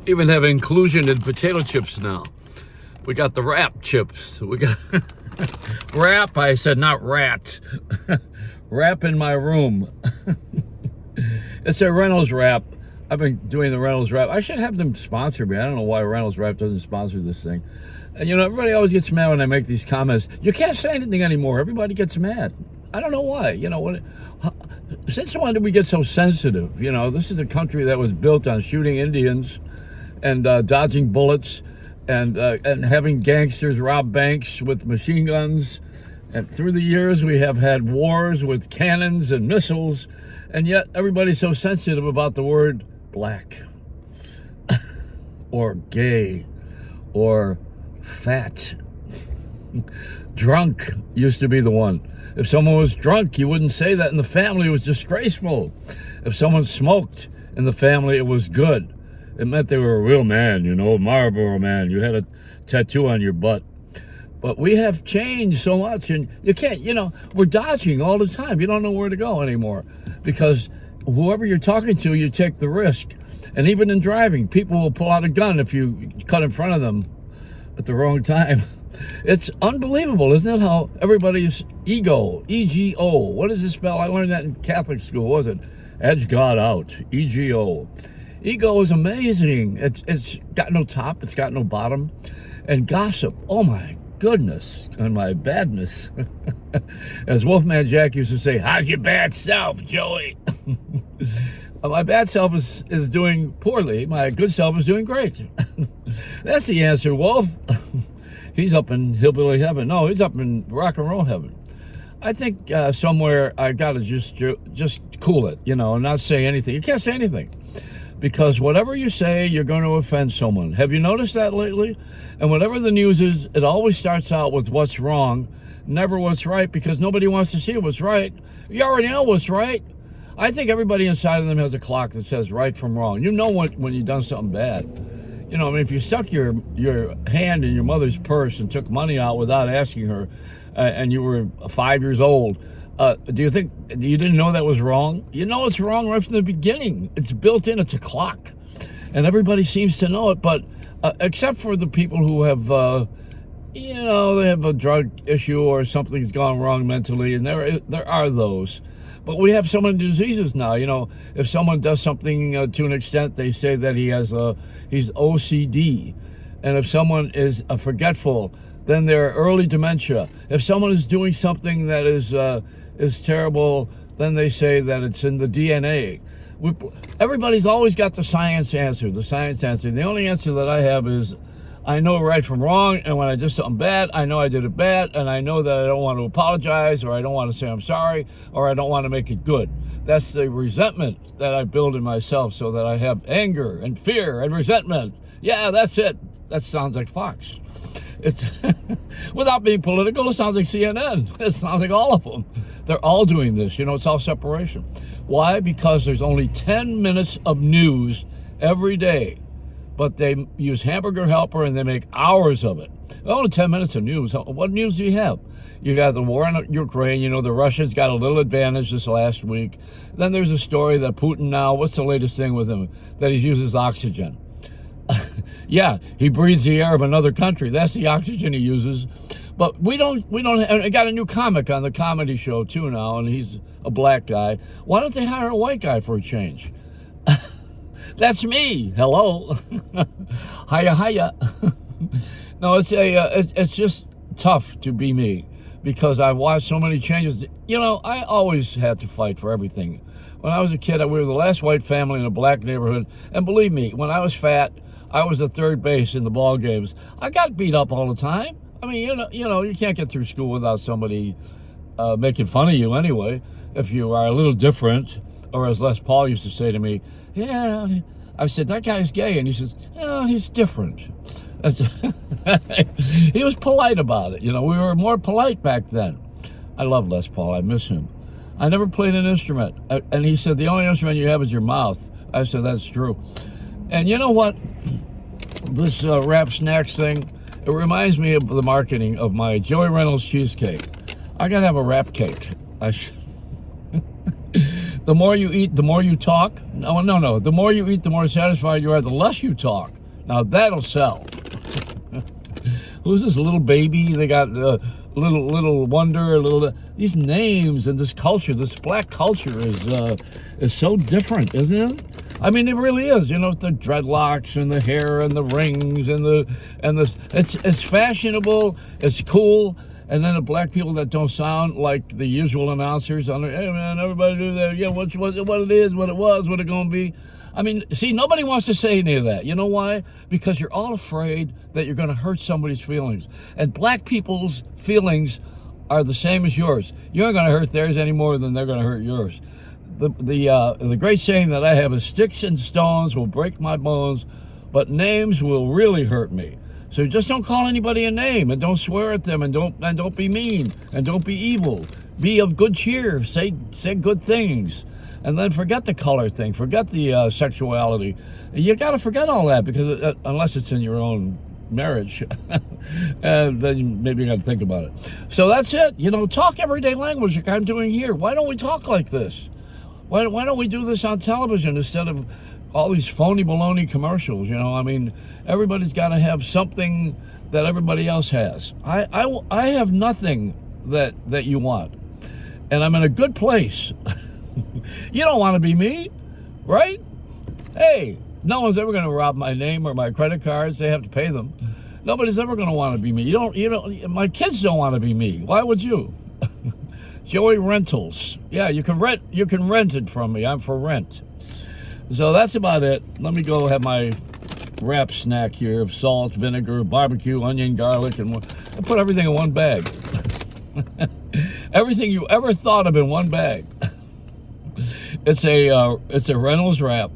even have inclusion in potato chips now. We got the wrap chips. We got wrap. I said not rat. Wrap in my room. It's a Reynolds Wrap. I've been doing the Reynolds Wrap. I should have them sponsor me. I don't know why Reynolds Wrap doesn't sponsor this thing. And everybody always gets mad when I make these comments. You can't say anything anymore. Everybody gets mad. I don't know why. Since when did we get so sensitive? This is a country that was built on shooting Indians and dodging bullets and having gangsters rob banks with machine guns. And through the years, we have had wars with cannons and missiles. And yet everybody's so sensitive about the word black or gay or fat. Drunk used to be the one. If someone was drunk, you wouldn't say that in the family. It was disgraceful. If someone smoked in the family, it was good. It meant they were a real man, Marlboro man. You had a tattoo on your butt. But we have changed so much, and you can't, we're dodging all the time. You don't know where to go anymore because whoever you're talking to, you take the risk. And even in driving, people will pull out a gun if you cut in front of them at the wrong time. It's unbelievable, isn't it, how everybody's ego, E-G-O. What does it spell? I learned that in Catholic school, was it? Edge God out, E-G-O. Ego is amazing. It's got no top, it's got no bottom. And gossip, oh my goodness, and my badness. As Wolfman Jack used to say, how's your bad self, Joey? My bad self is doing poorly. My good self is doing great. That's the answer, Wolf. He's up in hillbilly heaven. No, he's up in rock and roll heaven. I think somewhere I got to just cool it, and not say anything. You can't say anything because whatever you say, you're going to offend someone. Have you noticed that lately? And whatever the news is, it always starts out with what's wrong, never what's right, because nobody wants to see what's right. You already know what's right. I think everybody inside of them has a clock that says right from wrong. You know when you've done something bad. If you stuck your hand in your mother's purse and took money out without asking her, and you were 5 years old, do you think you didn't know that was wrong? You know it's wrong right from the beginning. It's built in. It's a clock. And everybody seems to know it, but except for the people who have, they have a drug issue or something's gone wrong mentally, and there are those. But we have so many diseases now. If someone does something to an extent, they say that he's OCD. And if someone is forgetful, then they're early dementia. If someone is doing something that is terrible, then they say that it's in the DNA. Everybody's always got the science answer. The only answer that I have is I know right from wrong, and when I do something bad, I know I did it bad, and I know that I don't want to apologize, or I don't want to say I'm sorry, or I don't want to make it good. That's the resentment that I build in myself, so that I have anger and fear and resentment. Yeah, that's it. That sounds like Fox. It's without being political, it sounds like CNN. It sounds like all of them. They're all doing this. It's all separation. Why? Because there's only 10 minutes of news every day. But they use Hamburger Helper and they make hours of it. Only 10 minutes of news. What news do you have? You got the war in Ukraine. The Russians got a little advantage this last week. Then there's a story that Putin now, what's the latest thing with him? That he uses oxygen. Yeah, he breathes the air of another country. That's the oxygen he uses. But we don't, I got a new comic on the comedy show too now, and he's a black guy. Why don't they hire a white guy for a change? That's me. Hello. Hiya. No, it's just tough to be me because I've watched so many changes. I always had to fight for everything. When I was a kid, we were the last white family in a black neighborhood. And believe me, when I was fat, I was at third base in the ball games. I got beat up all the time. I mean, you can't get through school without somebody making fun of you anyway. If you are a little different, or as Les Paul used to say to me, yeah, I said, that guy's gay. And he says, yeah, he's different. He was polite about it. We were more polite back then. I love Les Paul. I miss him. I never played an instrument. And he said, the only instrument you have is your mouth. I said, that's true. And you know what? This Wrap Snacks thing, it reminds me of the marketing of my Joey Reynolds cheesecake. I got to have a wrap cake. The more you eat, the more you talk. No. The more you eat, the more satisfied you are, the less you talk. Now that'll sell. Who's this little baby? They got little wonder, these names and this culture, this black culture is so different, isn't it? I mean, it really is. You know, the dreadlocks and the hair and the rings and it's fashionable, it's cool. And then the black people that don't sound like the usual announcers on, hey man, everybody do that. Yeah, what it is, what it was, what it gonna be. I mean, see, nobody wants to say any of that. You know why? Because you're all afraid that you're going to hurt somebody's feelings. And black people's feelings are the same as yours. You aren't going to hurt theirs any more than they're going to hurt yours. The great saying that I have is, sticks and stones will break my bones, but names will really hurt me. So just don't call anybody a name, and don't swear at them, and don't be mean, and don't be evil. Be of good cheer. Say good things. And then forget the color thing, forget the sexuality. You got to forget all that, because unless it's in your own marriage, then maybe you got to think about it. So that's it. You know, talk everyday language like I'm doing here. Why don't we talk like this? Why don't we do this on television instead of all these phony baloney commercials? You know, I mean, everybody's got to have something that everybody else has. I have nothing that you want, and I'm in a good place. You don't want to be me, right? Hey, no one's ever going to rob my name or my credit cards. They have to pay them. Nobody's ever going to want to be me. You don't. My kids don't want to be me. Why would you? Joey Rentals. Yeah, you can rent it from me. I'm for rent. So that's about it. Let me go have my wrap snack here of salt, vinegar, barbecue, onion, garlic, and I put everything in one bag. Everything you ever thought of in one bag. It's a Reynolds wrap.